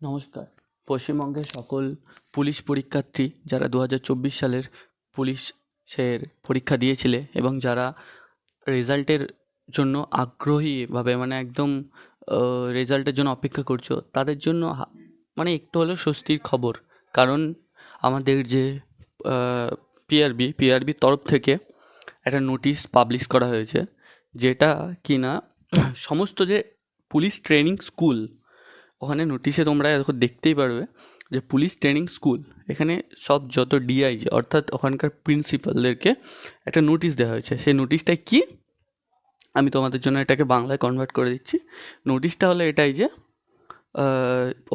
নমস্কার। পশ্চিমবঙ্গের সকল পুলিশ পরীক্ষার্থী যারা 2024 সালের পুলিশের পরীক্ষা দিয়েছিলে এবং যারা রেজাল্টের জন্য আগ্রহীভাবে একদম রেজাল্টের জন্য অপেক্ষা করছো, তাদের জন্য একটু হলেও স্বস্তির খবর। কারণ আমাদের যে পিআরবির তরফ থেকে একটা নোটিশ পাবলিশ করা হয়েছে, যেটা কিনা সমস্ত যে পুলিশ ট্রেনিং স্কুল, ওখানে নোটিশে তোমরা এখন দেখতেই পারবে যে পুলিশ ট্রেনিং স্কুল, এখানে সব যত ডিআইজি অর্থাৎ ওখানকার প্রিন্সিপালদেরকে একটা নোটিশ দেওয়া হয়েছে। সেই নোটিশটা কি, আমি তোমাদের জন্য এটাকে বাংলায় কনভার্ট করে দিচ্ছি। নোটিশটা হলো এটাই যে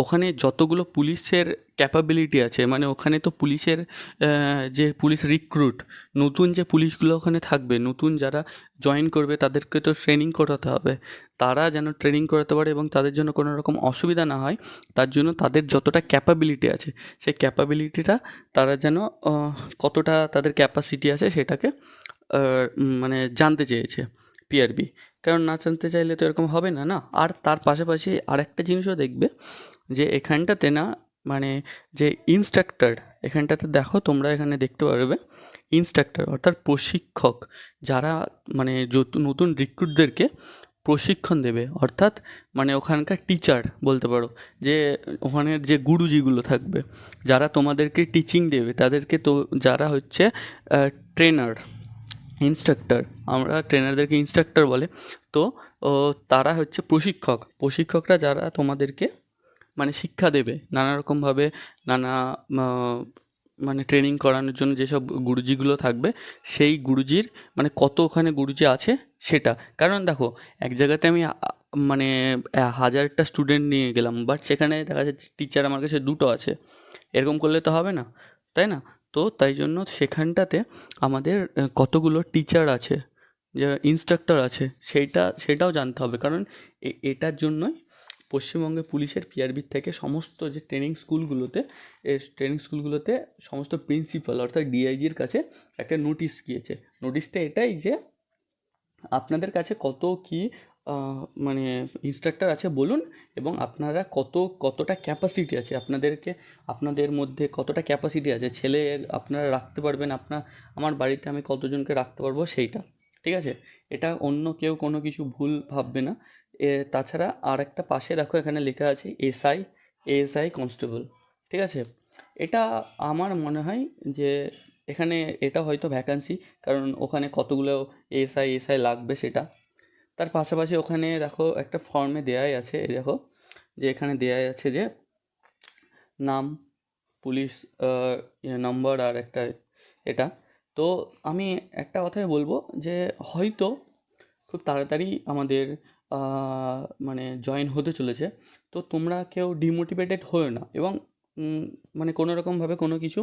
ওখানে যতগুলো পুলিশের ক্যাপাবিলিটি আছে, ওখানে তো পুলিশের যে পুলিশ রিক্রুট, নতুন যে পুলিশগুলো ওখানে থাকবে, নতুন যারা জয়েন করবে তাদেরকে তো ট্রেনিং করাতে হবে। তারা যেন ট্রেনিং করাতে পারে এবং তাদের জন্য কোনো রকম অসুবিধা না হয়, তার জন্য তাদের যতটা ক্যাপাবিলিটি আছে সেই ক্যাপাবিলিটিটা তারা যেন কতটা তাদের ক্যাপাসিটি আছে সেটাকে জানতে চেয়েছে পিআরবি। কারণ না জানতে চাইলে তো এরকম হবে না না। আর তার পাশাপাশি আরেকটা জিনিসও দেখবে যে এখানটাতে না, যে ইনস্ট্রাক্টর, এখানটাতে দেখো তোমরা এখানে দেখতে পারবে ইনস্ট্রাক্টর অর্থাৎ প্রশিক্ষক, যারা নতুন রিক্রুটদেরকে প্রশিক্ষণ দেবে, অর্থাৎ ওখানকার টিচার বলতে পারো, যে ওখানের যে গুরুজিগুলো থাকবে যারা তোমাদেরকে টিচিং দেবে, তাদেরকে তো যারা হচ্ছে ট্রেনার, ইনস্ট্রাক্টর, আমরা ট্রেনারদেরকে ইনস্ট্রাক্টর বলে, তো তারা হচ্ছে প্রশিক্ষকরা যারা তোমাদেরকে শিক্ষা দেবে নানা রকমভাবে, নানা ট্রেনিং করানোর জন্য যেসব গুরুজিগুলো থাকবে, সেই গুরুজির কত ওখানে গুরুজি আছে সেটা। কারণ দেখো, এক জায়গাতে আমি 1000টা স্টুডেন্ট নিয়ে গেলাম, বাট সেখানে দেখা যাচ্ছে টিচার আমার কাছে 2টো আছে, এরকম করলে তো হবে না, তাই না? তো তাই জন্য সেখানটাতে আমাদের কতগুলো টিচার আছে, যে ইনস্ট্রাক্টর আছে, সেটাও জানতে হবে। কারণ এটার জন্যই পশ্চিমবঙ্গে পুলিশের পিআরবির থেকে সমস্ত যে ট্রেনিং স্কুলগুলোতে সমস্ত প্রিন্সিপাল অর্থাৎ ডিআইজির কাছে একটা নোটিশ গিয়েছে। নোটিশটা এটাই যে আপনাদের কাছে কত কি ইনস্ট্রাক্টর আছে বলুন, এবং আপনারা কতটা ক্যাপাসিটি আছে, আপনাদের মধ্যে কতটা ক্যাপাসিটি আছে, ছেলে আপনারা রাখতে পারবেন, আমার বাড়িতে আমি কতজনকে রাখতে পারবো সেইটা, ঠিক আছে? এটা অন্য কেউ কোনো কিছু ভুল ভাববে না। তাছাড়া আর একটা পাশে দেখো, এখানে লেখা আছে এএসআই কনস্টেবল, ঠিক আছে? এটা আমার মনে হয় যে এখানে এটা হয়তো ভ্যাকান্সি, কারণ ওখানে কতগুলো এএসআই লাগবে সেটা। তার পাশাপাশি ওখানে দেখো একটা ফর্মে দেয়াই আছে, দেখো যে এখানে দেয়াই আছে যে নাম, পুলিশ নম্বর, আর একটা এটা। তো আমি একটা কথাই বলবো যে হয়তো খুব তাড়াতাড়ি আমাদের জয়েন হতে চলেছে। তো তোমরা কেউ ডিমোটিভেটেড হও না, এবং কোনো রকমভাবে কোনো কিছু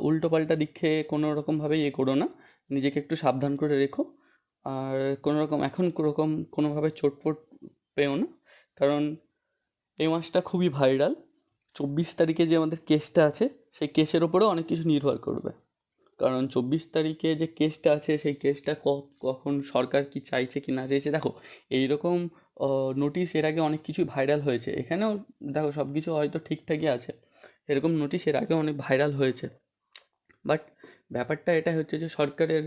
উল্টোপাল্টা দিকে কোনো রকমভাবে করো না, নিজেকে একটু সাবধান করে রেখো। আর কোনোভাবে চোটফোট পেও না, কারণ এই মাসটা খুবই ভাইরাল। 24 তারিখে যে আমাদের কেসটা আছে, সেই কেসের ওপরেও অনেক কিছু নির্ভর করবে। কারণ 24 তারিখে যে কেসটা আছে, সেই কেসটা কখন সরকার কি চাইছে কি না চাইছে। দেখো, এইরকম নোটিশ এর আগে অনেক কিছুই ভাইরাল হয়েছে, এখানেও দেখো সব কিছু হয়তো ঠিকঠাকই আছে, এরকম নোটিশ এর আগে অনেক ভাইরাল হয়েছে। বাট ব্যাপারটা এটা হচ্ছে যে সরকারের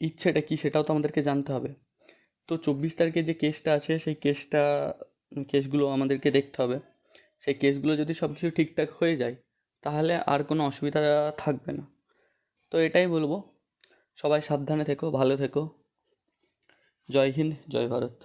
ইচ্ছেটা কী সেটাও তো আমাদেরকে জানতে হবে। তো 24 তারিখে যে কেসটা আছে, সেই কেসগুলো আমাদেরকে দেখতে হবে। সেই কেসগুলো যদি সব কিছু ঠিকঠাক হয়ে যায়, তাহলে আর কোনো অসুবিধা থাকবে না। তো এটাই বলবো, সবাই সাবধানে থেকো, ভালো থেকো। জয় হিন্দ, জয় ভারত।